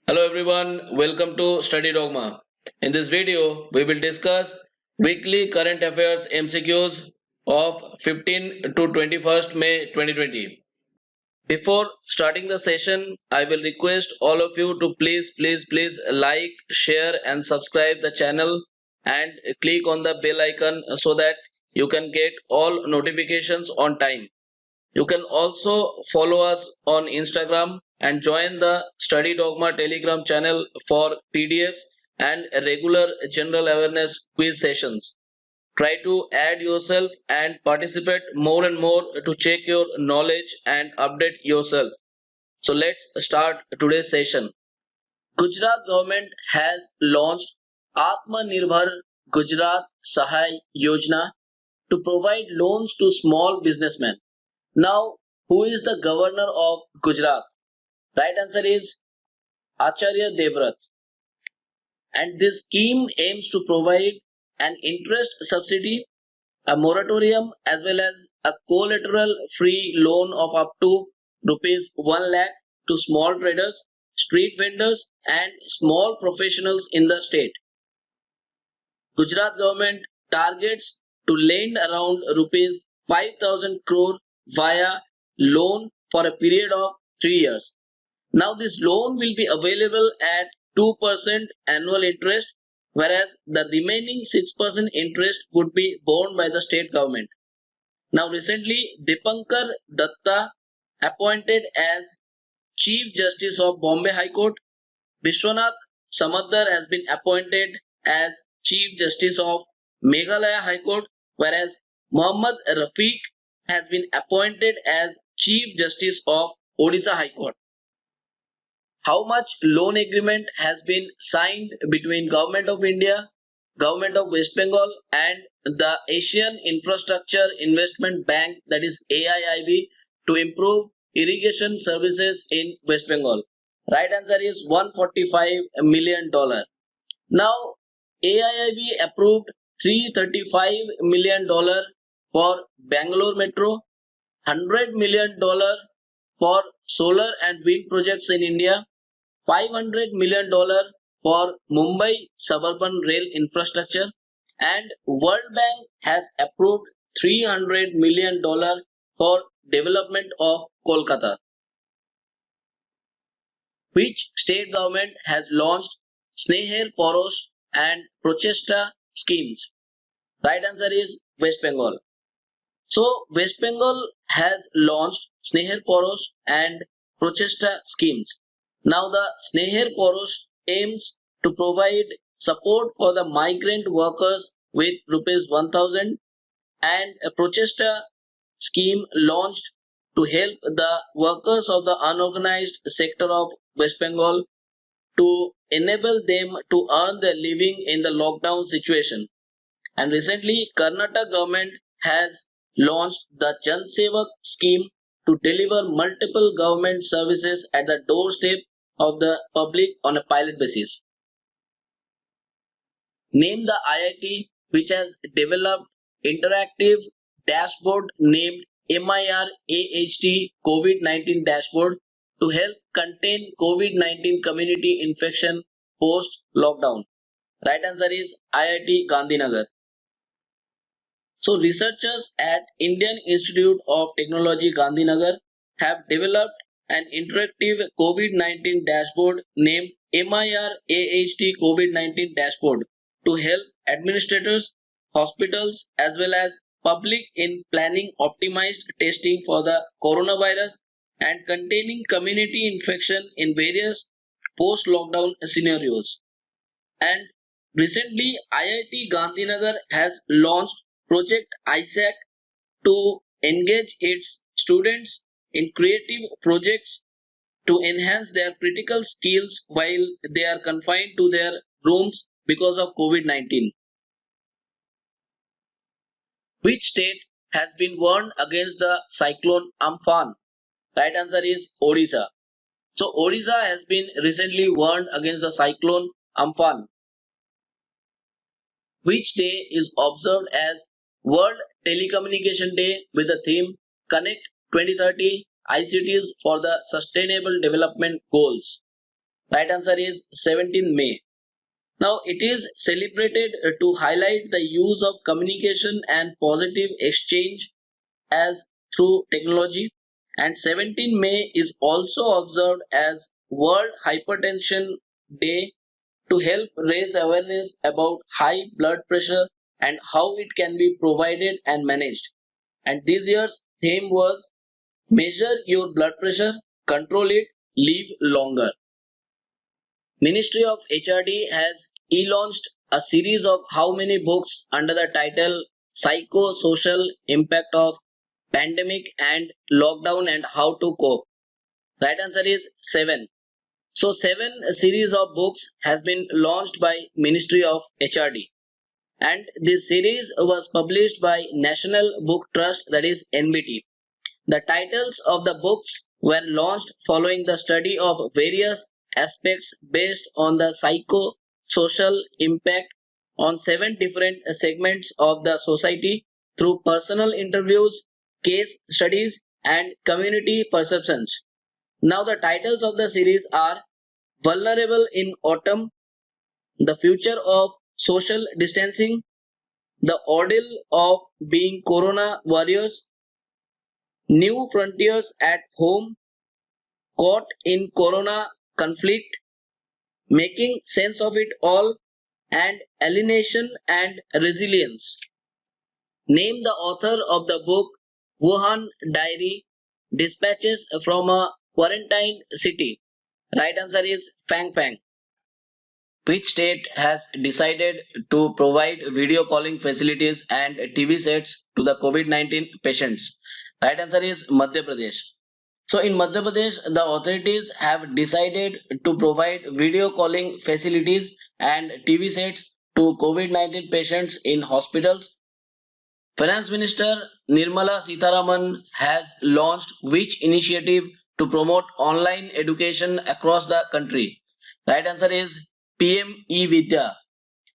Hello everyone, welcome to Studydogma. In this video, we will discuss weekly current affairs MCQs of 15 to 21st May 2020. Before starting the session, I will request all of you to please like, share and subscribe the channel and click on the bell icon so that you can get all notifications on time. You can also follow us on Instagram and join the Study Dogma Telegram channel for PDFs and regular general awareness quiz sessions. Try to add yourself and participate more and more to check your knowledge and update yourself. So let's start today's session. Gujarat government has launched Atmanirbhar Gujarat Sahay Yojana to provide loans to small businessmen. Now, who is the governor of Gujarat? Right answer is Acharya Devrat. And this scheme aims to provide an interest subsidy, a moratorium, as well as a collateral free loan of up to rupees 1 lakh to small traders, street vendors, and small professionals in the state. Gujarat government targets to lend around rupees 5,000 crore via loan for a period of 3 years. Now this loan will be available at 2% annual interest, whereas the remaining 6% interest would be borne by the state government. Now recently Dipankar Datta appointed as Chief Justice of Bombay High Court. Vishwanath Samaddar has been appointed as Chief Justice of Meghalaya High Court, whereas Mohammad Rafiq has been appointed as Chief Justice of Odisha High Court. How much loan agreement has been signed between Government of India, Government of West Bengal and the Asian Infrastructure Investment Bank, that is AIIB, to improve irrigation services in West Bengal? Right answer is $145 million. Now AIIB approved $335 million for Bangalore Metro, $100 million for solar and wind projects in India, $500 million for Mumbai suburban rail infrastructure, and World Bank has approved $300 million for development of Kolkata. Which state government has launched Sneher Poros and Prochesta schemes? Right answer is West Bengal. So West Bengal has launched Sneher Poros and Prochesta schemes. Now the Sneher Poros aims to provide support for the migrant workers with rupees 1000, and a Prochesta scheme launched to help the workers of the unorganized sector of West Bengal to enable them to earn their living in the lockdown situation. And recently Karnataka government has launched the Jan Sevak scheme to deliver multiple government services at the doorstep of the public on a pilot basis. Name the IIT which has developed interactive dashboard named MIR-AHT COVID-19 dashboard to help contain COVID-19 community infection post lockdown. Right answer is IIT Gandhinagar. So researchers at Indian Institute of Technology Gandhinagar have developed an interactive COVID-19 dashboard named MIR-AHT COVID-19 dashboard to help administrators, hospitals as well as public in planning optimized testing for the coronavirus and containing community infection in various post-lockdown scenarios. And recently IIT Gandhinagar has launched Project ISAC to engage its students in creative projects to enhance their critical skills while they are confined to their rooms because of COVID-19. Which state has been warned against the cyclone Amphan? Right answer is Odisha. So Odisha has been recently warned against the cyclone Amphan. Which day is observed as World Telecommunication Day with the theme Connect 2030 ICTs for the Sustainable Development Goals? Right answer is 17 May. Now it is celebrated to highlight the use of communication and positive exchange as through technology, and 17 May is also observed as World Hypertension Day to help raise awareness about high blood pressure and how it can be provided and managed. And this year's theme was Measure Your Blood Pressure, Control It, Live Longer. Ministry of HRD has e-launched a series of how many books under the title Psychosocial Impact of Pandemic and Lockdown and How to Cope. Right answer is 7. So 7 series of books has been launched by Ministry of HRD, and this series was published by National Book Trust, that is NBT. The titles of the books were launched following the study of various aspects based on the psycho-social impact on 7 different segments of the society through personal interviews, case studies, and community perceptions. Now the titles of the series are Vulnerable in Autumn, The Future of Social Distancing, The Ordeal of Being Corona Warriors, New Frontiers at Home, Caught in Corona Conflict, Making Sense of It All, and Alienation and Resilience. Name the author of the book Wuhan Diary, Dispatches from a Quarantined City. Right answer is Fang Fang. Which state has decided to provide video calling facilities and TV sets to the COVID-19 patients? Right answer is Madhya Pradesh. So in Madhya Pradesh, the authorities have decided to provide video calling facilities and TV sets to COVID-19 patients in hospitals. Finance Minister Nirmala Sitharaman has launched which initiative to promote online education across the country? Right answer is PM E-Vidya.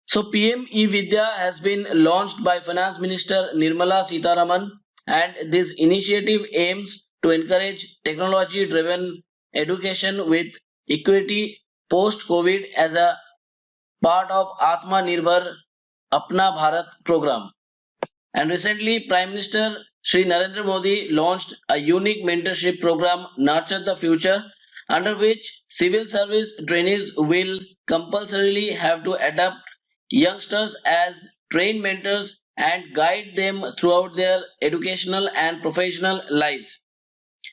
So PM E-Vidya has been launched by Finance Minister Nirmala Sitharaman, and this initiative aims to encourage technology-driven education with equity post-COVID as a part of Atma Nirbhar Apna Bharat program. And recently, Prime Minister Shri Narendra Modi launched a unique mentorship program, Nurture the Future, under which civil service trainees will compulsorily have to adapt youngsters as trained mentors and guide them throughout their educational and professional lives.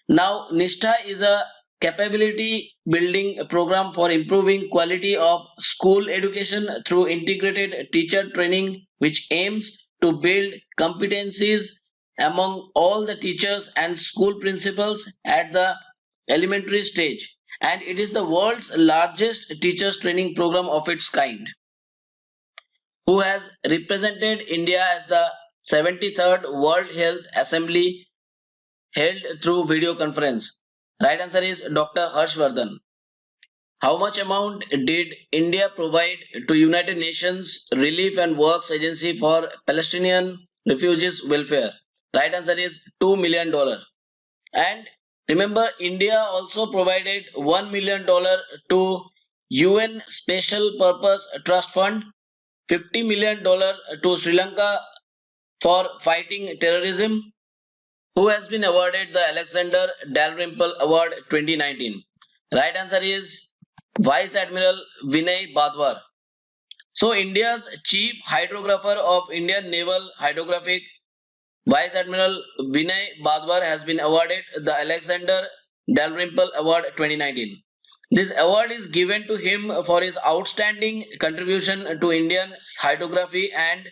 Now, Nishtha is a capability building program for improving quality of school education through integrated teacher training, which aims to build competencies among all the teachers and school principals at the elementary stage. And it is the world's largest teachers training program of its kind, who has represented India as the 73rd World Health Assembly held through video conference. Right answer is Dr. Harshvardhan. How much amount did India provide to United Nations Relief and Works Agency for Palestinian refugees welfare? Right answer is $2 million. And remember, India also provided $1 million to UN Special Purpose Trust Fund, $50 million to Sri Lanka for fighting terrorism, who has been awarded the Alexander Dalrymple Award 2019. Right answer is Vice Admiral Vinay Badwar. So India's chief hydrographer of Indian Naval Hydrographic, Vice Admiral Vinay Badwar, has been awarded the Alexander Dalrymple Award 2019. This award is given to him for his outstanding contribution to Indian hydrography and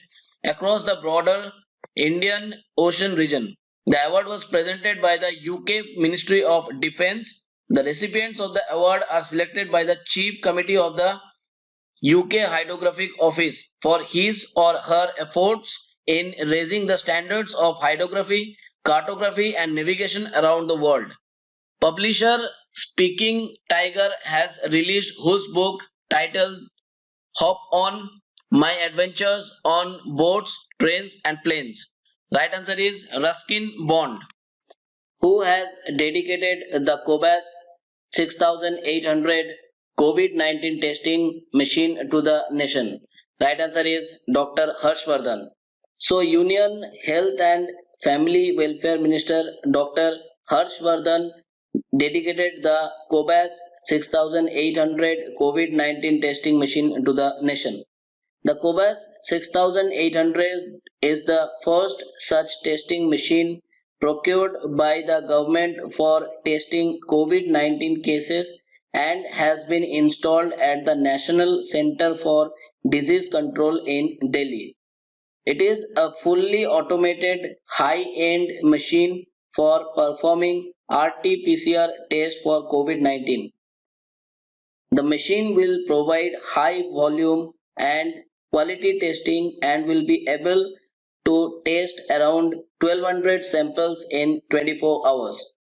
across the broader Indian Ocean region. The award was presented by the UK Ministry of Defence. The recipients of the award are selected by the Chief Committee of the UK Hydrographic Office for his or her efforts in raising the standards of hydrography, cartography, and navigation around the world. Publisher Speaking Tiger has released whose book titled Hop On My Adventures on Boats, Trains, and Planes. Right answer is Ruskin Bond, who has dedicated the Cobas 6800 COVID-19 testing machine to the nation? Right answer is Dr. Harshvardhan. So, Union Health and Family Welfare Minister Dr. Harshvardhan dedicated the Cobas 6800 COVID-19 testing machine to the nation. The Cobas 6800 is the first such testing machine procured by the government for testing COVID-19 cases and has been installed at the National Center for Disease Control in Delhi. It is a fully automated high-end machine for performing RT-PCR test for COVID-19. The machine will provide high volume and quality testing and will be able to test around 1200 samples in 24 hours.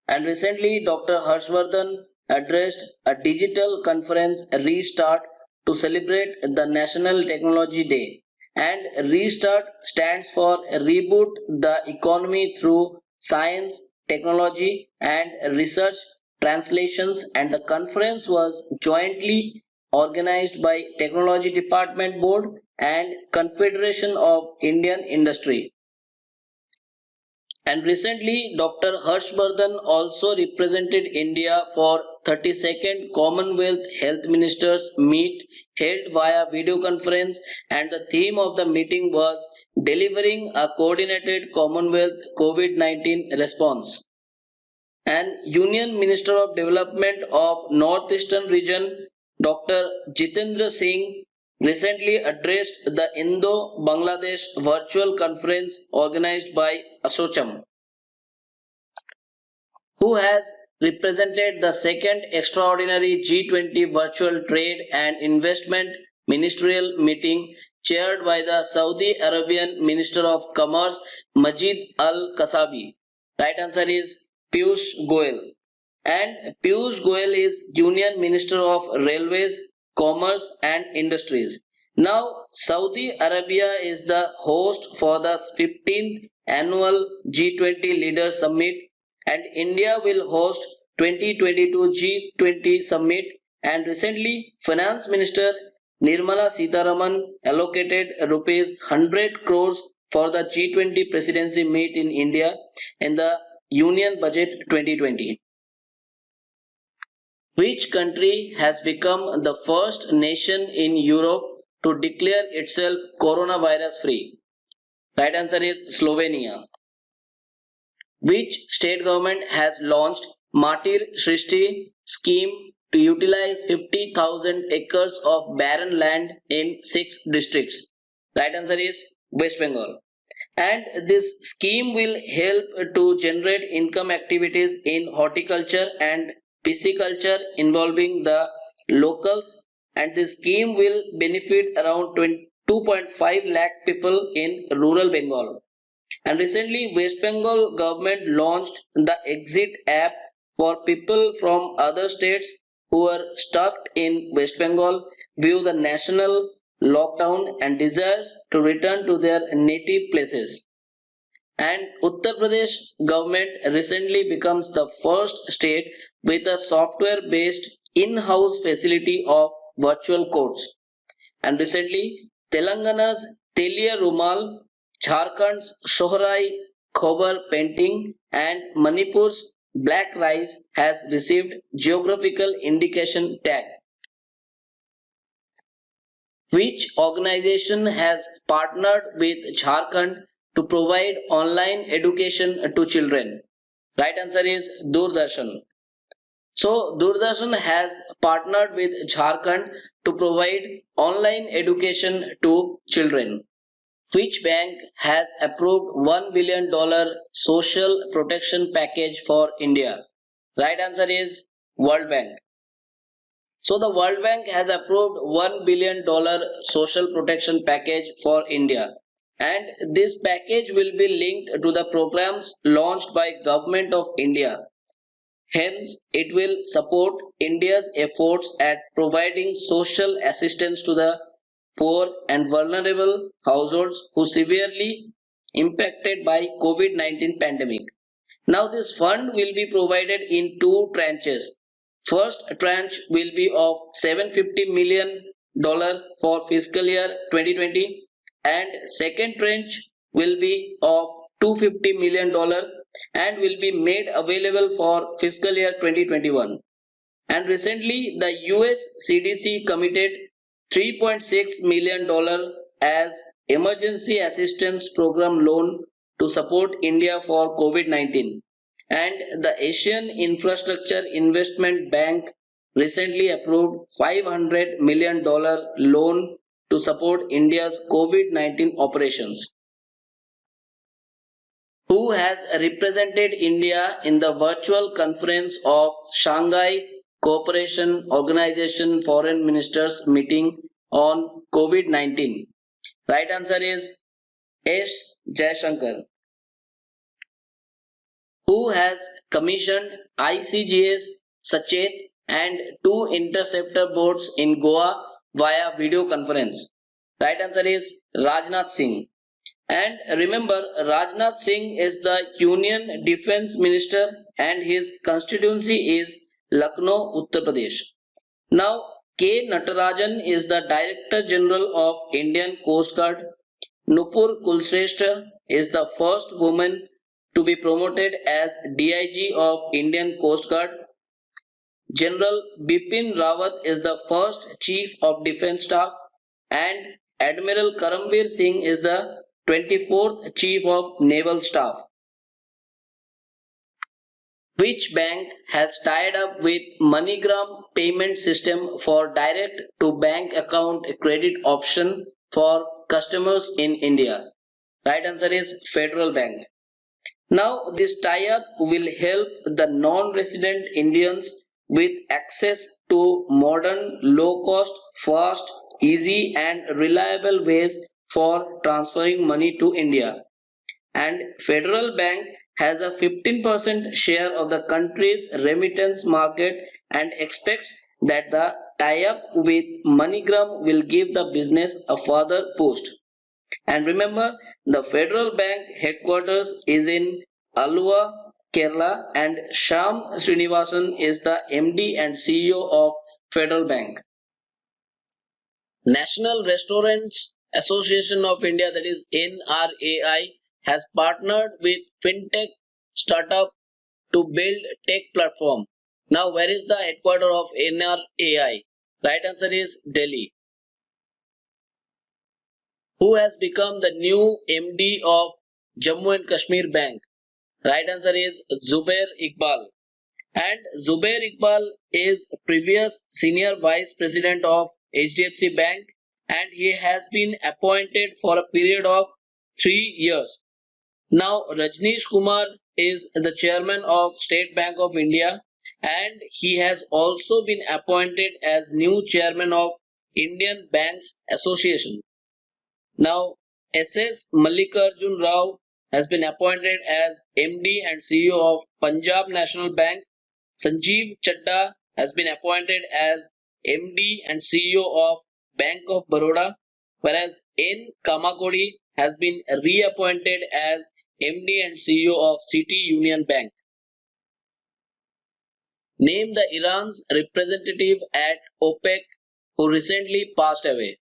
And recently, Dr. Harshvardhan addressed a digital conference restart to celebrate the National Technology Day. And restart stands for reboot the economy through science, technology, and research translations. And the conference was jointly organized by Technology Department Board and Confederation of Indian Industry. And recently, Dr. Harshvardhan also represented India for 32nd Commonwealth Health Ministers Meet held via video conference, and the theme of the meeting was delivering a coordinated Commonwealth COVID-19 response. And Union Minister of Development of Northeastern Region Dr. Jitendra Singh recently addressed the Indo-Bangladesh virtual conference organized by ASOCHAM, who has represented the second extraordinary G20 virtual trade and investment ministerial meeting chaired by the Saudi Arabian Minister of Commerce Majid Al Kasabi. Right answer is Piyush Goyal. And Piyush Goyal is Union Minister of Railways, Commerce and Industries. Now, Saudi Arabia is the host for the 15th annual G20 Leaders Summit, and India will host 2022 G20 Summit. And recently, Finance Minister Nirmala Sitharaman allocated rupees 100 crores for the G20 presidency meet in India in the Union Budget 2020. Which country has become the first nation in Europe to declare itself coronavirus free? Right answer is Slovenia. Which state government has launched Matir Shrishti scheme to utilize 50,000 acres of barren land in 6 districts? Right answer is West Bengal. And this scheme will help to generate income activities in horticulture and pisciculture involving the locals, and this scheme will benefit around 2.5 lakh people in rural Bengal. And recently, West Bengal government launched the Exit app for people from other states who are stuck in West Bengal, view the national lockdown and desires to return to their native places. And Uttar Pradesh government recently becomes the first state with a software-based in-house facility of virtual courts. And recently, Telangana's Telia Rumal, Jharkhand's Shohrai Khobar painting, and Manipur's black rice has received geographical indication tag. Which organization has partnered with Jharkhand to provide online education to children? Right answer is Doordarshan. So Doordarshan has partnered with Jharkhand to provide online education to children. Which bank has approved $1 billion social protection package for India? Right answer is World Bank. So the World Bank has approved $1 billion social protection package for India. And this package will be linked to the programs launched by Government of India. Hence, it will support India's efforts at providing social assistance to the poor and vulnerable households who severely impacted by COVID-19 pandemic. Now this fund will be provided in two tranches. First tranche will be of $750 million for fiscal year 2020 and second tranche will be of $250 million and will be made available for fiscal year 2021. And recently the US CDC committed $3.6 million as emergency assistance program loan to support India for COVID-19. And the Asian Infrastructure Investment Bank recently approved $500 million loan to support India's COVID-19 operations. Who has represented India in the virtual conference of Shanghai Cooperation Organization Foreign Ministers meeting on COVID-19? Right answer is S. Jaishankar. Who has commissioned ICGS Sachet and two interceptor boats in Goa via video conference? Right answer is Rajnath Singh. And remember, Rajnath Singh is the Union Defence Minister and his constituency is Lucknow, Uttar Pradesh. Now, K. Natarajan is the Director General of Indian Coast Guard. Nupur Kulshrestha is the first woman to be promoted as DIG of Indian Coast Guard. General Bipin Rawat is the first Chief of Defence Staff and Admiral Karambir Singh is the 24th Chief of Naval Staff. Which bank has tied up with MoneyGram payment system for direct to bank account credit option for customers in India? Right answer is Federal Bank. Now this tie-up will help the non-resident Indians with access to modern, low-cost, fast, easy and reliable ways for transferring money to India. And Federal Bank has a 15% share of the country's remittance market and expects that the tie-up with MoneyGram will give the business a further boost. And remember, the Federal Bank headquarters is in Alua, Kerala, and Shyam Srinivasan is the MD and CEO of Federal Bank. National Restaurants Association of India, that is NRAI, has partnered with fintech startup to build tech platform. Now, where is the headquarters of NRAI? Right answer is Delhi. Who has become the new MD of Jammu and Kashmir Bank? Right answer is Zubair Iqbal. And Zubair Iqbal is previous senior vice president of HDFC Bank and he has been appointed for a period of 3 years. Now Rajneesh Kumar is the chairman of State Bank of India and he has also been appointed as new chairman of Indian Banks Association. Now SS Mallikarjun Rao has been appointed as MD and CEO of Punjab National Bank. Sanjeev Chadda has been appointed as MD and CEO of Bank of Baroda, whereas N. Kamakodi has been reappointed as MD and CEO of City Union Bank. Name the Iran's representative at OPEC who recently passed away.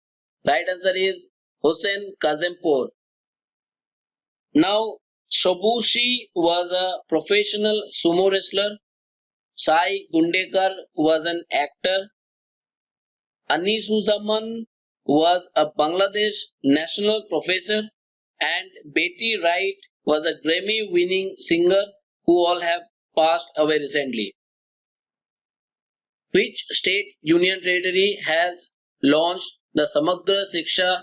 Right answer is Hossein Kazempour. Now, Shobushi was a professional sumo wrestler. Sai Gundekar was an actor. Anisuzaman was a Bangladesh national professor. And Betty Wright was a Grammy-winning singer who all have passed away recently. Which state union territory has launched the Samagra Shiksha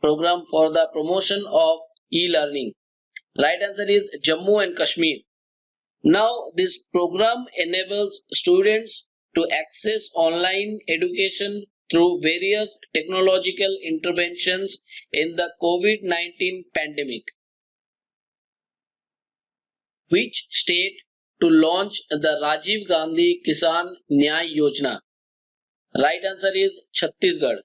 program for the promotion of e-learning? Right answer is Jammu and Kashmir. Now this program enables students to access online education through various technological interventions in the COVID-19 pandemic. Which state to launch the Rajiv Gandhi Kisan Nyay Yojana? Right answer is Chhattisgarh.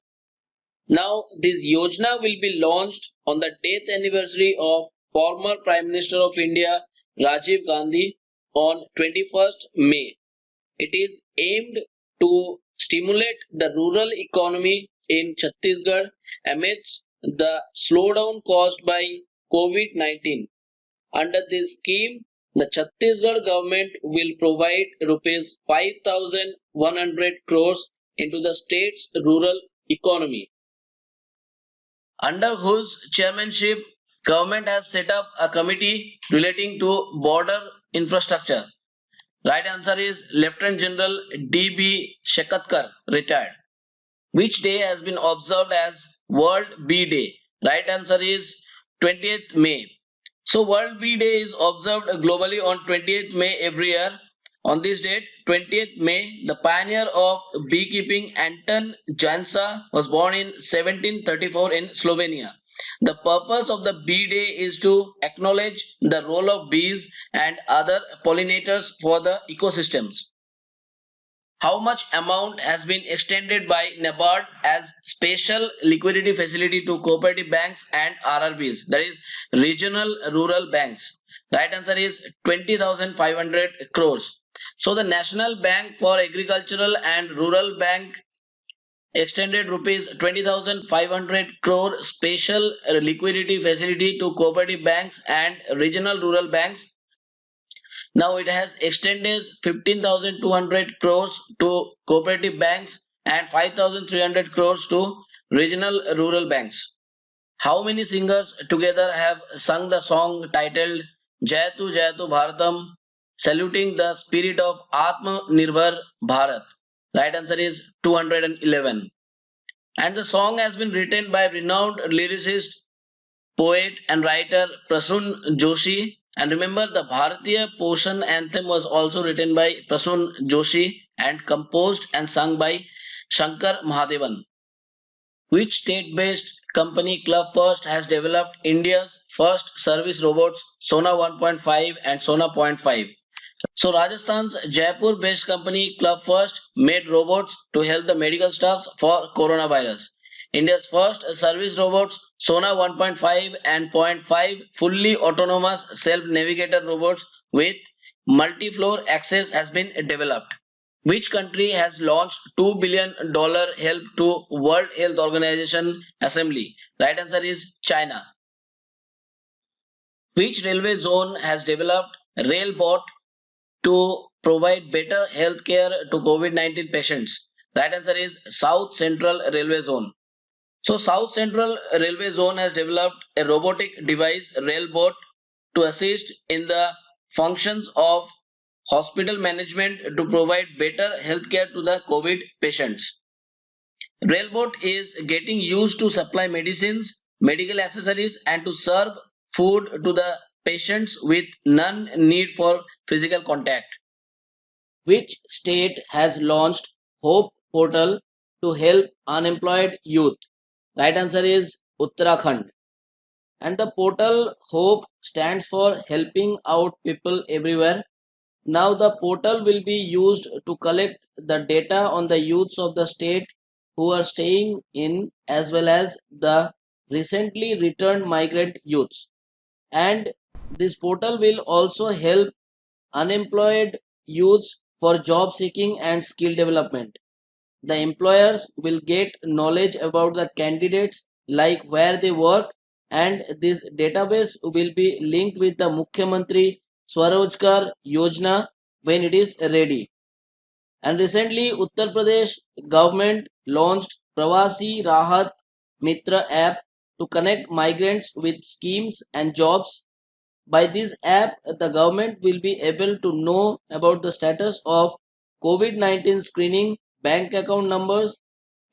Now this Yojana will be launched on the death anniversary of former Prime Minister of India Rajiv Gandhi on 21st May. It is aimed to stimulate the rural economy in Chhattisgarh amidst the slowdown caused by COVID-19. Under this scheme, the Chhattisgarh government will provide rupees 5,100 crores into the state's rural economy, under whose chairmanship government has set up a committee relating to border infrastructure. Right answer is Lieutenant General D.B. Shekatkar, retired. Which day has been observed as World Bee Day? Right answer is 20th May. So World Bee Day is observed globally on 20th May every year. On this date, 20th May, the pioneer of beekeeping Anton Jansa was born in 1734 in Slovenia. The purpose of the Bee Day is to acknowledge the role of bees and other pollinators for the ecosystems. How much amount has been extended by NABARD as special liquidity facility to cooperative banks and RRBs, that is regional rural banks? Right answer is 20,500 crores. So the National Bank for Agricultural and Rural Bank extended rupees 20,500 crore special liquidity facility to cooperative banks and regional rural banks. Now it has extended 15,200 crores to cooperative banks and 5,300 crores to regional rural banks. How many singers together have sung the song titled Jayatu Jayatu Bharatam, saluting the spirit of Atma Nirbhar Bharat? Right answer is 211. And the song has been written by renowned lyricist, poet and writer Prasun Joshi. And remember, the Bharatiya Poshan anthem was also written by Prasun Joshi and composed and sung by Shankar Mahadevan. Which state-based company Club First has developed India's first service robots Sona 1.5 and Sona zero point 0.5? So Rajasthan's Jaipur-based company Club First made robots to help the medical staffs for coronavirus. India's first service robots Sona 1.5 and zero point 0.5 fully autonomous self-navigator robots with multi-floor access has been developed. Which country has launched $2 billion help to World Health Organization Assembly? Right answer is China. Which railway zone has developed Railbot to provide better healthcare to COVID-19 patients? Right answer is South Central Railway Zone. So South Central Railway Zone has developed a robotic device Railbot to assist in the functions of hospital management to provide better healthcare to the COVID patients. Railbot is getting used to supply medicines, medical accessories, and to serve food to the patients with none need for physical contact. Which state has launched Hope Portal to help unemployed youth? Right answer is Uttarakhand. And the portal Hope stands for helping out people everywhere. Now the portal will be used to collect the data on the youths of the state who are staying in as well as the recently returned migrant youths. And this portal will also help unemployed youths for job seeking and skill development. The employers will get knowledge about the candidates like where they work, and this database will be linked with the Mukhyamantri Swarojgar Yojana when it is ready. And recently Uttar Pradesh government launched Pravasi Rahat Mitra app to connect migrants with schemes and jobs. By this app, the government will be able to know about the status of COVID-19 screening, bank account numbers,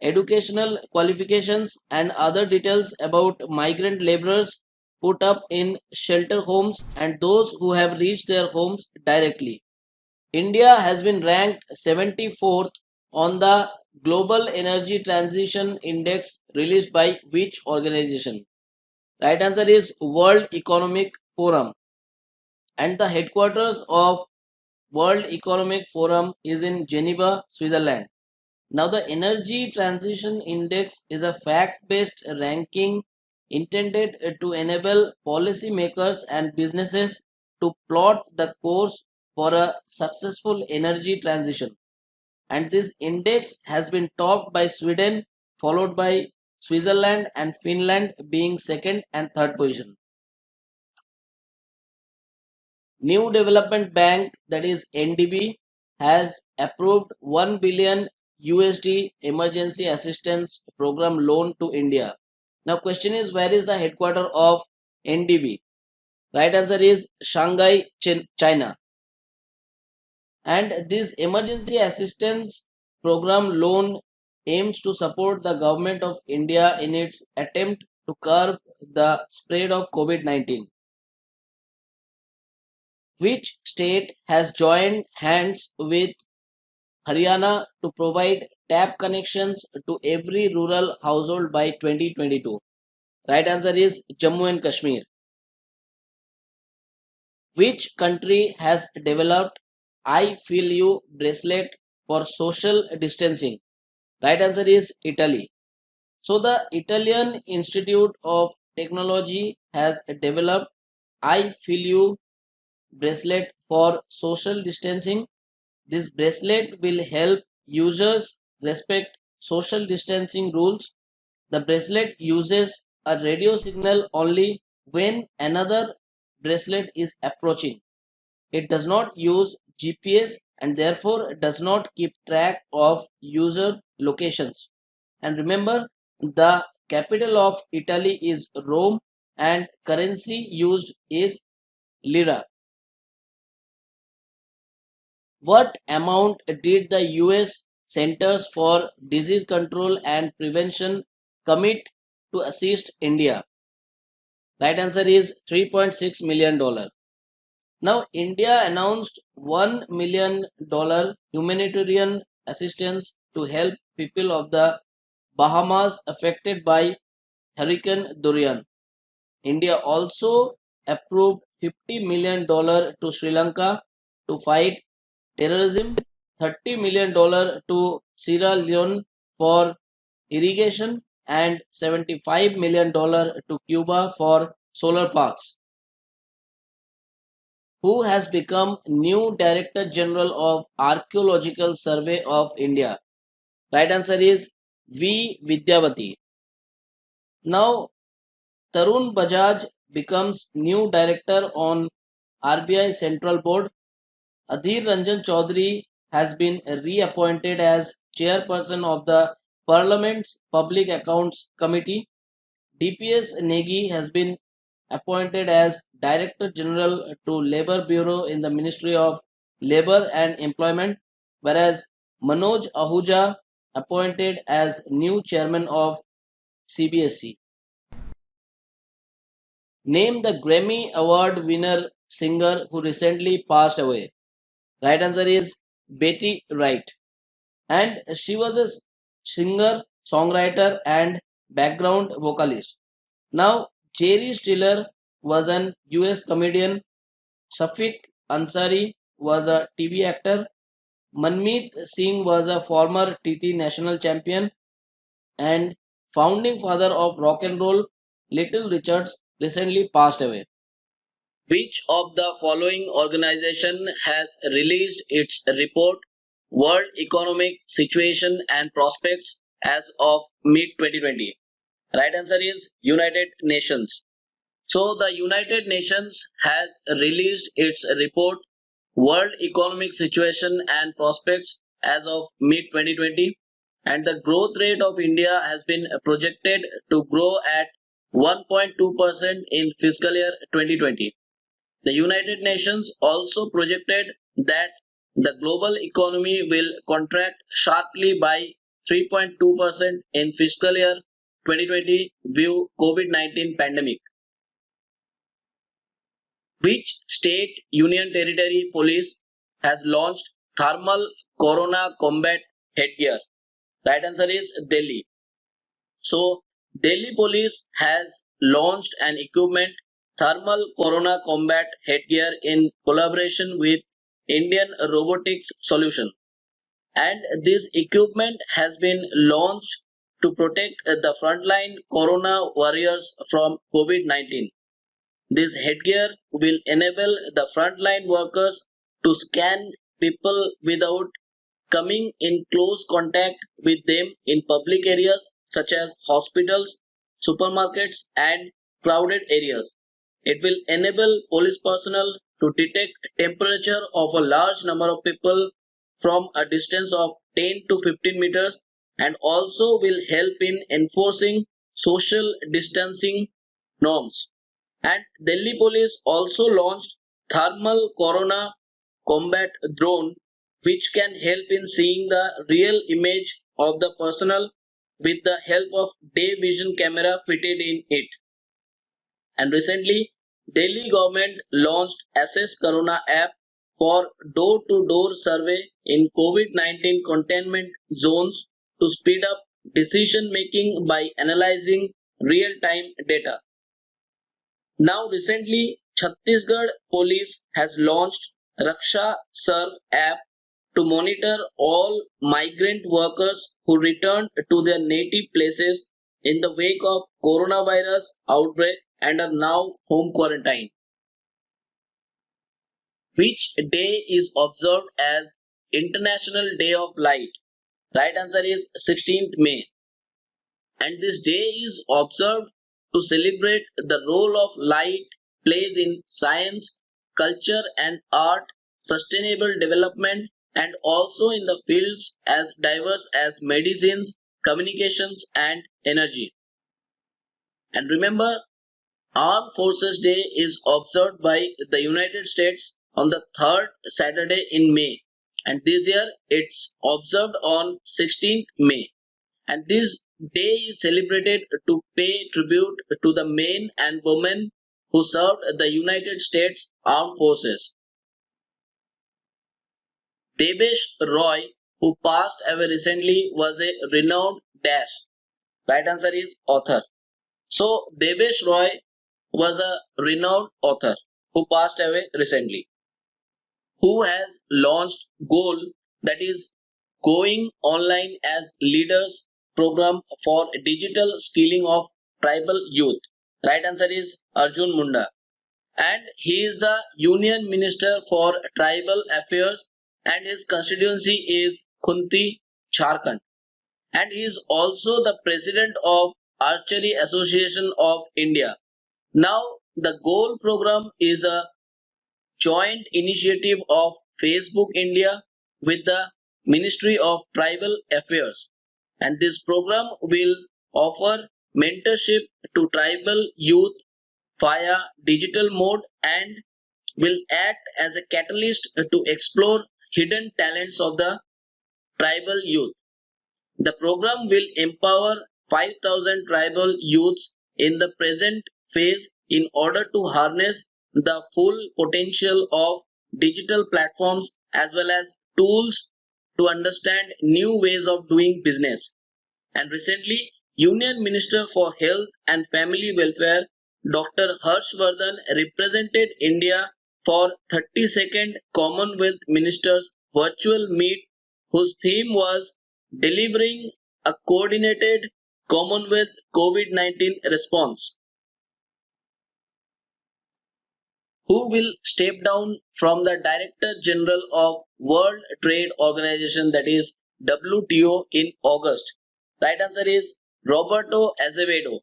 educational qualifications, and other details about migrant laborers put up in shelter homes and those who have reached their homes directly. India has been ranked 74th on the Global Energy Transition Index released by which organization? Right answer is World Economic Forum. And the headquarters of World Economic Forum is in Geneva, Switzerland. Now the Energy Transition Index is a fact-based ranking intended to enable policymakers and businesses to plot the course for a successful energy transition. And this index has been topped by Sweden, followed by Switzerland and Finland being second and third position. New Development Bank, that is NDB, has approved 1 billion USD emergency assistance program loan to India. Now question is, where is the headquarter of NDB? Right answer is Shanghai, China. And this emergency assistance program loan aims to support the government of India in its attempt to curb the spread of COVID-19. Which state has joined hands with Haryana to provide tap connections to every rural household by 2022? Right answer is Jammu and Kashmir. Which country has developed I Feel You bracelet for social distancing? Right answer is Italy. So the Italian Institute of Technology has developed I Feel You bracelet for social distancing. This bracelet will help users respect social distancing rules. The bracelet uses a radio signal only when another bracelet is approaching. It does not use GPS and therefore does not keep track of user locations. And remember, the capital of Italy is Rome and currency used is lira. What amount did the US Centers for Disease Control and Prevention commit to assist India? Right answer is $3.6 million. Now, India announced $1 million humanitarian assistance to help people of the Bahamas affected by Hurricane Dorian. India also approved $50 million to Sri Lanka to fight terrorism, $30 million to Sierra Leone for irrigation, and $75 million to Cuba for solar parks. Who has become new Director General of Archaeological Survey of India? Right answer is V. Vidyavati. Now, Tarun Bajaj becomes new director on RBI Central Board. Adhir Ranjan Chaudhary has been reappointed as chairperson of the Parliament's Public Accounts Committee. DPS Negi has been appointed as Director General to Labour Bureau in the Ministry of Labour and Employment, whereas Manoj Ahuja appointed as new chairman of CBSE. Name the Grammy Award winner singer who recently passed away. Right answer is Betty Wright. And she was a singer, songwriter, and background vocalist. Now, Jerry Stiller was an US comedian. Shafiq Ansari was a TV actor. Manmeet Singh was a former TT national champion and founding father of rock and roll. Little Richards recently passed away. Which of the following organization has released its report World Economic Situation and Prospects as of mid 2020? Right answer is United Nations. So the United Nations has released its report World Economic Situation and Prospects as of mid 2020, and the growth rate of India has been projected to grow at 1.2% in fiscal year 2020. The United Nations also projected that the global economy will contract sharply by 3.2% in fiscal year 2020 due COVID-19 pandemic. Which state union territory police has launched thermal corona combat headgear? Right answer is Delhi. So Delhi police has launched an equipment thermal corona combat headgear in collaboration with Indian Robotics Solution, and this equipment has been launched to protect the frontline corona warriors from COVID-19. This headgear will enable the frontline workers to scan people without coming in close contact with them in public areas such as hospitals, supermarkets, and crowded areas. It will enable police personnel to detect temperature of a large number of people from a distance of 10 to 15 meters, and also will help in enforcing social distancing norms. And Delhi police also launched thermal corona combat drone, which can help in seeing the real image of the personnel with the help of day vision camera fitted in it. And recently, Delhi government launched Assess Corona app for door-to-door survey in COVID-19 containment zones to speed up decision making by analyzing real-time data. Now recently, Chhattisgarh Police has launched Raksha Serve app to monitor all migrant workers who returned to their native places in the wake of coronavirus outbreak and are now home quarantined. Which day is observed as International Day of Light? Right answer is 16th May. And this day is observed to celebrate the role of light plays in science, culture and art, sustainable development, and also in the fields as diverse as medicines, communications and energy. And remember, Armed Forces Day is observed by the United States on the third Saturday in May, and this year it's observed on 16th May. And this day is celebrated to pay tribute to the men and women who served the United States Armed Forces. Debesh Roy, who passed away recently, was a renowned dash. Right answer is author. So Debesh Roy was a renowned author who passed away recently, who has launched Goal, that is Going Online as Leaders program for digital skilling of tribal youth. Right answer is Arjun Munda. And he is the Union Minister for Tribal Affairs and his constituency is Khunti, Jharkhand. And he is also the President of Archery Association of India. Now, the Goal program is a joint initiative of Facebook India with the Ministry of Tribal Affairs, and this program will offer mentorship to tribal youth via digital mode and will act as a catalyst to explore hidden talents of the tribal youth. The program will empower 5,000 tribal youths in the present phase in order to harness the full potential of digital platforms as well as tools to understand new ways of doing business. And recently, Union Minister for Health and Family Welfare Dr. Harshvardhan represented India for 32nd Commonwealth Ministers virtual meet whose theme was delivering a coordinated Commonwealth COVID-19 response. Who will step down from the Director General of World Trade Organization, that is WTO, in August? Right answer is Roberto Azevedo.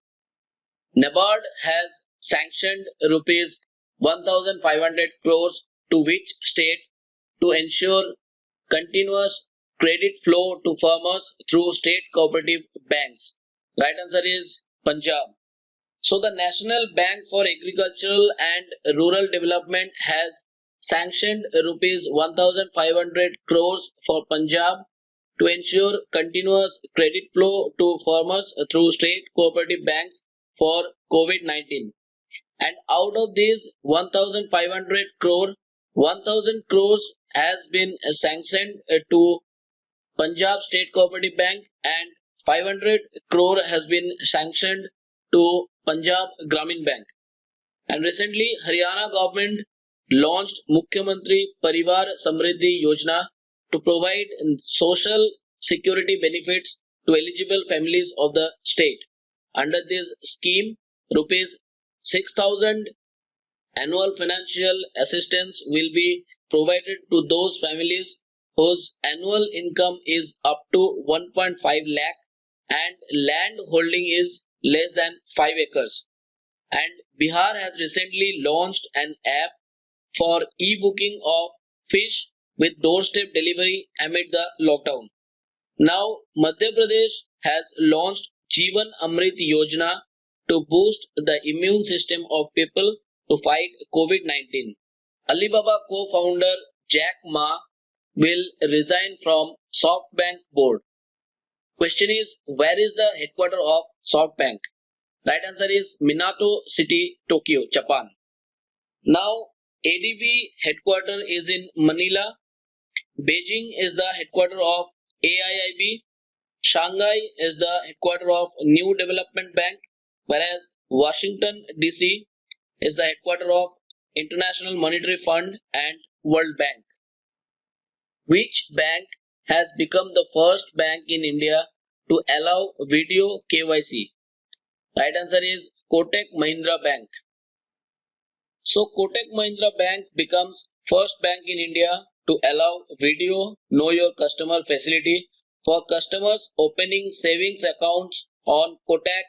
NABARD has sanctioned rupees 1,500 crores to which state to ensure continuous credit flow to farmers through state cooperative banks? Right answer is Punjab. So the National Bank for Agricultural and Rural Development has sanctioned rupees 1,500 crores for Punjab to ensure continuous credit flow to farmers through state cooperative banks for COVID-19. And out of these 1,500 crore, 1,000 crores has been sanctioned to Punjab State Cooperative Bank and 500 crore has been sanctioned to Punjab Gramin Bank. And recently, Haryana government launched Mukhyamantri Parivar Samriddhi Yojana to provide social security benefits to eligible families of the state. Under this scheme, rupees 6,000 annual financial assistance will be provided to those families whose annual income is up to 1.5 lakh and land holding is less than 5 acres. And Bihar has recently launched an app for e-booking of fish with doorstep delivery amid the lockdown. Now, Madhya Pradesh has launched Jeevan Amrit Yojana to boost the immune system of people to fight COVID-19. Alibaba co-founder Jack Ma will resign from SoftBank board. Question is, where is the headquarters of SoftBank? Right answer is Minato City, Tokyo, Japan. Now, ADB headquarters is in Manila. Beijing is the headquarters of AIIB. Shanghai is the headquarters of New Development Bank, whereas Washington DC is the headquarters of International Monetary Fund and World Bank. Which bank has become the first bank in India to allow video KYC? Right answer is Kotak Mahindra Bank. So Kotak Mahindra Bank becomes first bank in India to allow video know your customer facility for customers opening savings accounts on Kotak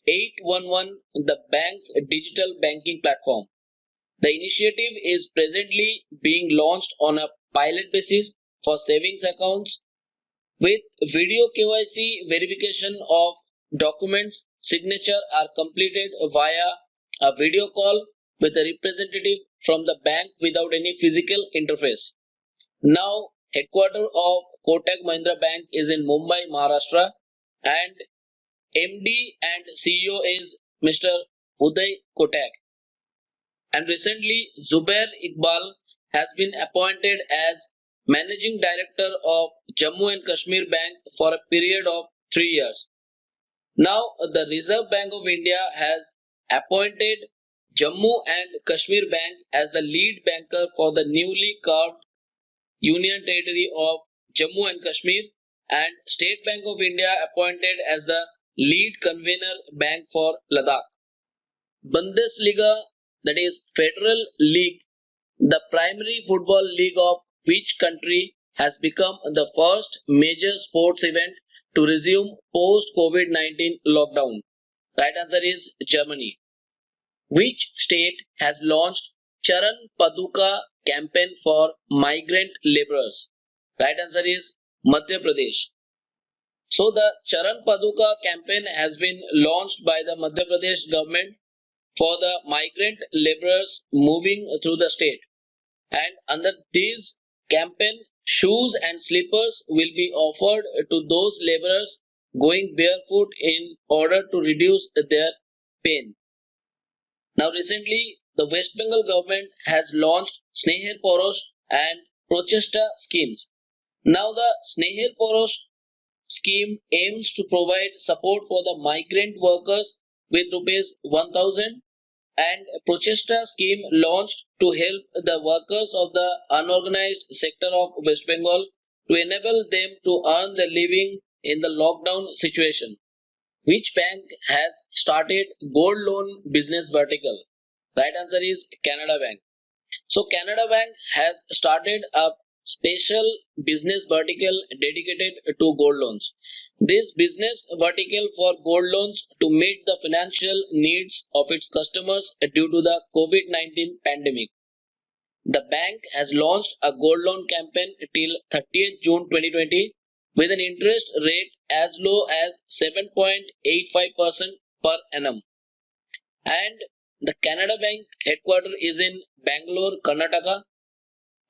811, the bank's digital banking platform. The initiative is presently being launched on a pilot basis for savings accounts with video KYC. Verification of documents signature are completed via a video call with a representative from the bank without any physical interface. Now, headquarters of Kotak Mahindra Bank is in Mumbai, Maharashtra, and MD and CEO is Mr. Uday Kotak. And recently, Zubair Iqbal has been appointed as Managing Director of Jammu and Kashmir Bank for a period of 3 years. Now, the Reserve Bank of India has appointed Jammu and Kashmir Bank as the lead banker for the newly carved Union Territory of Jammu and Kashmir, and State Bank of India appointed as the lead convener bank for Ladakh. Bundesliga, that is Federal League, the primary football league of which country, has become the first major sports event to resume post COVID-19 lockdown? Right answer is Germany. Which state has launched Charan Paduka campaign for migrant laborers? Right answer is Madhya Pradesh. So the Charan Paduka campaign has been launched by the Madhya Pradesh government for the migrant laborers moving through the state. And under this campaign, shoes and slippers will be offered to those laborers going barefoot in order to reduce their pain. Now recently, the West Bengal government has launched Sneher Porosh and Prochesta schemes. Now the Sneher Porosh scheme aims to provide support for the migrant workers with rupees 1000, and Prochesta scheme launched to help the workers of the unorganized sector of West Bengal to enable them to earn their living in the lockdown situation. Which bank has started gold loan business vertical? Right answer is Canada Bank. So Canada Bank has started a special business vertical dedicated to gold loans. This business vertical for gold loans to meet the financial needs of its customers due to the COVID-19 pandemic. The bank has launched a gold loan campaign till 30th June 2020 with an interest rate as low as 7.85% per annum. And the Canada Bank headquarters is in Bangalore, Karnataka,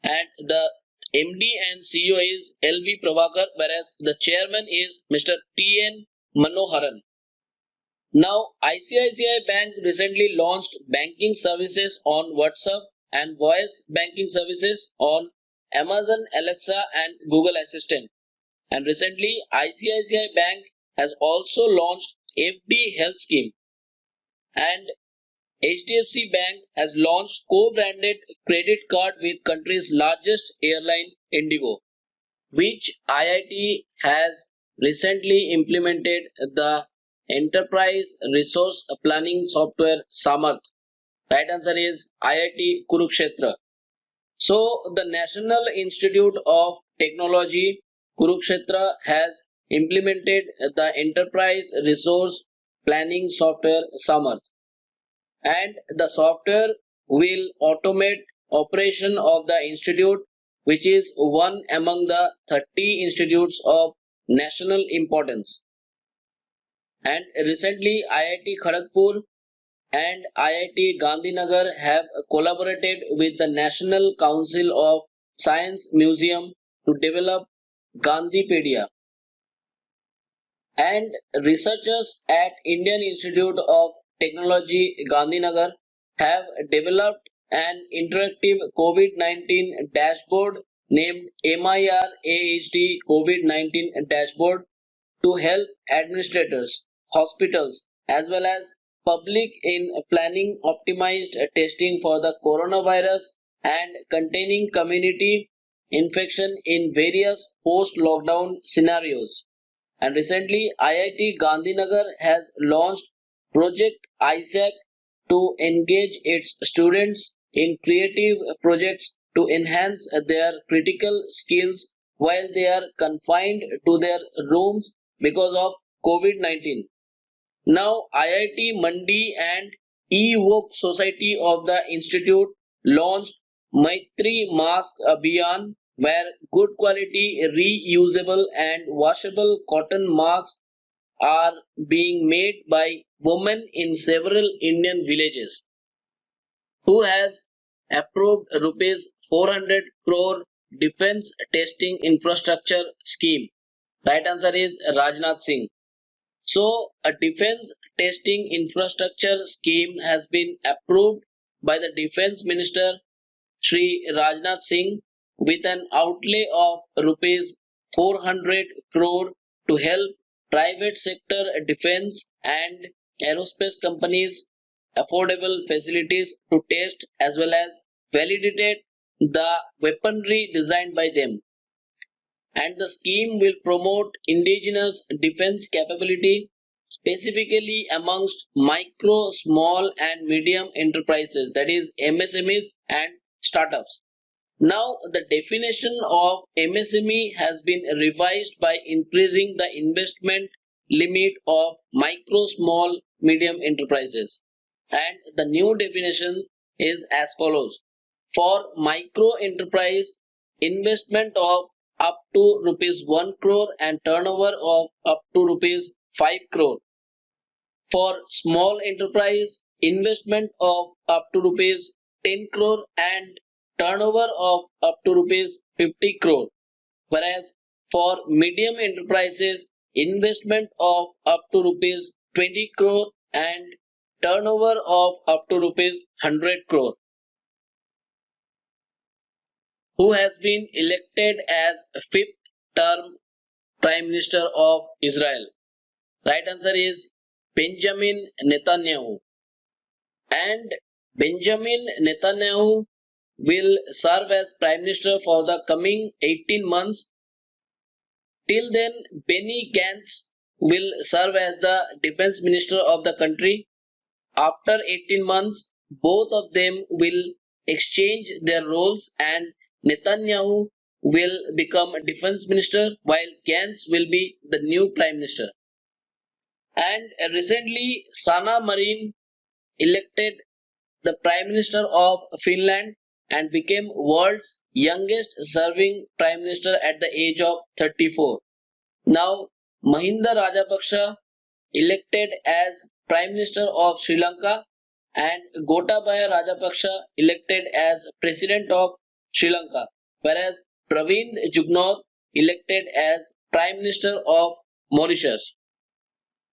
and the MD and CEO is LV Prabhakar, whereas the chairman is Mr. TN Manoharan. Now, ICICI Bank recently launched banking services on WhatsApp and voice banking services on Amazon Alexa and Google Assistant. And recently, ICICI Bank has also launched FD Health Scheme, and HDFC Bank has launched co-branded credit card with country's largest airline Indigo. Which IIT has recently implemented the enterprise resource planning software Samarth? Right answer is IIT Kurukshetra. So, the National Institute of Technology, Kurukshetra, has implemented the Enterprise Resource Planning software Samarth, and the software will automate operation of the institute, which is one among the 30 institutes of national importance. And recently, IIT Kharagpur and IIT Gandhinagar have collaborated with the National Council of Science Museum to develop Gandhipedia, and researchers at Indian Institute of Technology Gandhinagar have developed an interactive COVID-19 dashboard named MIR-AHD COVID-19 dashboard to help administrators, hospitals, as well as public in planning optimized testing for the coronavirus and containing community infection in various post-lockdown scenarios. And recently, IIT Gandhinagar has launched Project ISAC to engage its students in creative projects to enhance their critical skills while they are confined to their rooms because of COVID-19. Now, IIT Mandi and E-Work Society of the Institute launched Maitri Mask Abhiyan, where good quality, reusable, and washable cotton masks are being made by women in several Indian villages. Who has approved rupees 400 crore defense testing infrastructure scheme? Right answer is Rajnath Singh. So, a defense testing infrastructure scheme has been approved by the Defense Minister Shri Rajnath Singh with an outlay of rupees 400 crore to help private sector defense and aerospace companies affordable facilities to test as well as validate the weaponry designed by them. And the scheme will promote indigenous defense capability specifically amongst micro, small and medium enterprises, that is MSMEs and startups. Now the definition of MSME has been revised by increasing the investment limit of micro, small, medium enterprises. And the new definition is as follows. For micro enterprise, investment of up to rupees 1 crore and turnover of up to rupees 5 crore. For small enterprise, investment of up to rupees 10 crore and turnover of up to rupees 50 crore. Whereas for medium enterprises, investment of up to rupees 20 crore and turnover of up to rupees 100 crore. Who has been elected as fifth term Prime Minister of Israel? Right answer is Benjamin Netanyahu. And Benjamin Netanyahu will serve as Prime Minister for the coming 18 months. Till then, Benny Gantz will serve as the Defense Minister of the country. After 18 months, both of them will exchange their roles and Netanyahu will become Defense Minister while Gantz will be the new Prime Minister. And recently, Sanna Marin elected the Prime Minister of Finland and became world's youngest serving Prime Minister at the age of 34. Now, Mahinda Rajapaksa elected as Prime Minister of Sri Lanka and Gotabaya Rajapaksa elected as President of Sri Lanka, whereas Pravind Jugnauth elected as Prime Minister of Mauritius.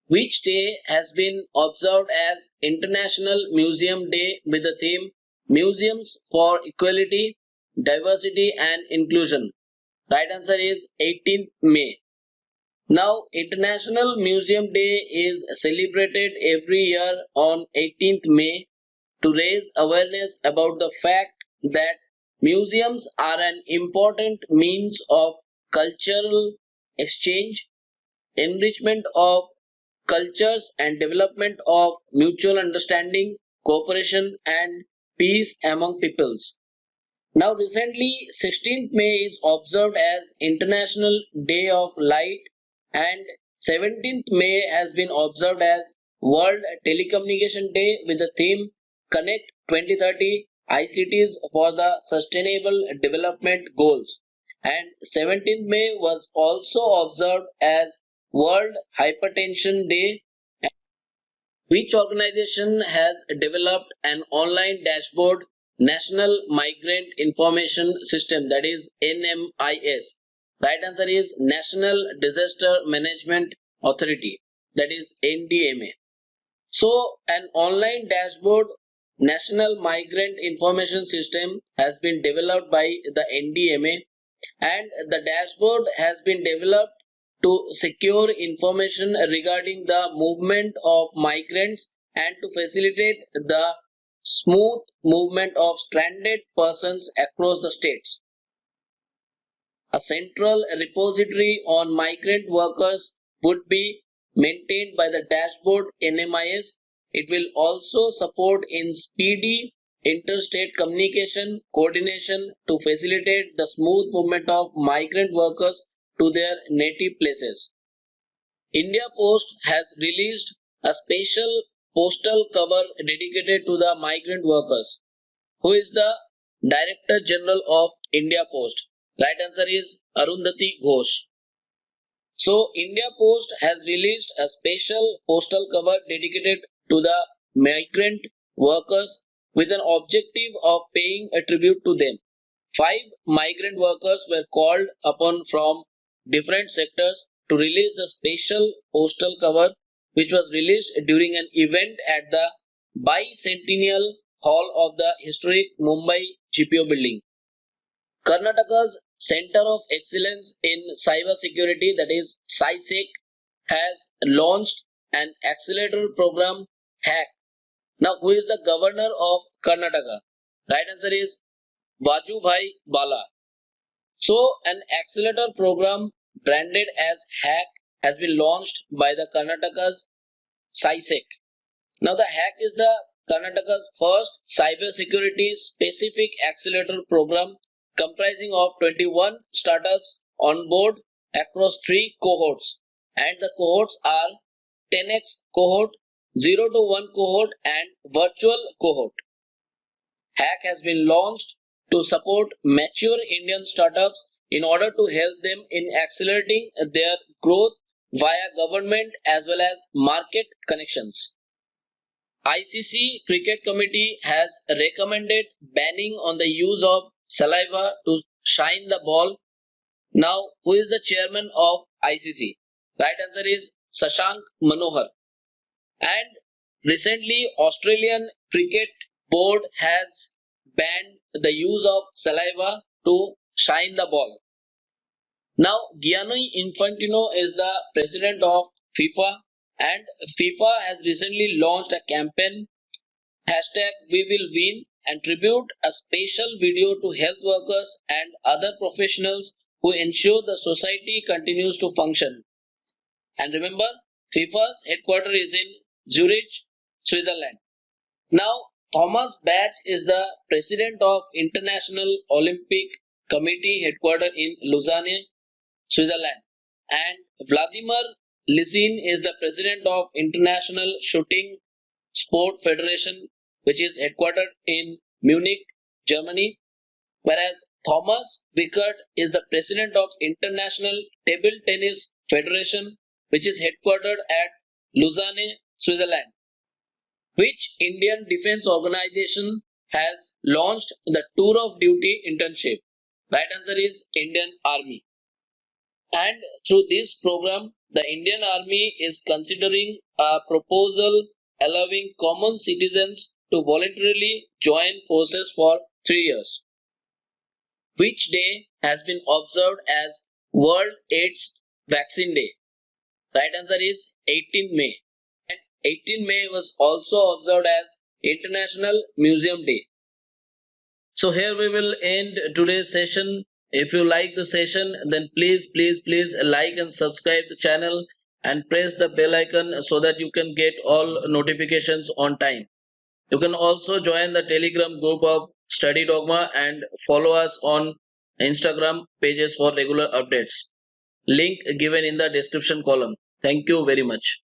Which day has been observed as International Museum Day with the theme Museums for Equality, Diversity and Inclusion? Right answer is 18th May. Now, International Museum Day is celebrated every year on 18th May to raise awareness about the fact that museums are an important means of cultural exchange, enrichment of cultures, and development of mutual understanding, cooperation, and peace among peoples. Now, recently, 16th May is observed as International Day of Light, and 17th May has been observed as World Telecommunication Day with the theme Connect 2030 ICTs for the Sustainable Development Goals. And 17th May was also observed as World Hypertension Day. Which organization has developed an online dashboard National Migrant Information System, that is NMIS? Right answer is National Disaster Management Authority, that is NDMA. So an online dashboard National Migrant Information System has been developed by the NDMA, and the dashboard has been developed to secure information regarding the movement of migrants and to facilitate the smooth movement of stranded persons across the states. A central repository on migrant workers would be maintained by the dashboard NMIS. It will also support in speedy interstate communication coordination to facilitate the smooth movement of migrant workers to their native places. India Post has released a special postal cover dedicated to the migrant workers. Who is the Director General of India Post? Right answer is Arundhati Ghosh. So India Post has released a special postal cover dedicated to the migrant workers with an objective of paying a tribute to them. 5 migrant workers were called upon from different sectors to release the special postal cover, which was released during an event at the Bicentennial Hall of the historic Mumbai GPO building. Karnataka's Center of Excellence in Cyber Security, that is SciSec, has launched an accelerator program HACK. Now, who is the governor of Karnataka? Right answer is Vajubhai Bala. So, an accelerator program branded as HACK has been launched by the Karnataka's SciSec. Now, the HACK is the Karnataka's first cybersecurity specific accelerator program comprising of 21 startups on board across 3 cohorts, and the cohorts are 10x cohort, 0 to 1 cohort, and virtual cohort. HACK has been launched to support mature Indian startups in order to help them in accelerating their growth via government as well as market connections. ICC Cricket Committee has recommended banning on the use of saliva to shine the ball. Now, who is the chairman of ICC? Right answer is Shashank Manohar. And recently, Australian Cricket Board has banned the use of saliva to shine the ball. Now, Gianni Infantino is the president of FIFA, and FIFA has recently launched a campaign hashtag We Will Win and tribute a special video to health workers and other professionals who ensure the society continues to function. And remember, FIFA's headquarters is in Zurich, Switzerland. Now, Thomas Bach is the president of International Olympic Committee headquartered in Lausanne, Switzerland. And Vladimir Lisin is the president of International Shooting Sport Federation, which is headquartered in Munich, Germany. Whereas Thomas Wickert is the president of International Table Tennis Federation, which is headquartered at Lausanne, Switzerland. Which Indian Defence Organization has launched the Tour of Duty internship? Right answer is Indian Army. And through this program, the Indian Army is considering a proposal allowing common citizens to voluntarily join forces for 3 years. Which day has been observed as World AIDS Vaccine Day? Right answer is 18 May. And 18 May was also observed as International Museum Day. So here we will end today's session. If you like the session, then please like and subscribe the channel and press the bell icon so that you can get all notifications on time. You can also join the Telegram group of Study Dogma and follow us on Instagram pages for regular updates. Link given in the description column. Thank you very much.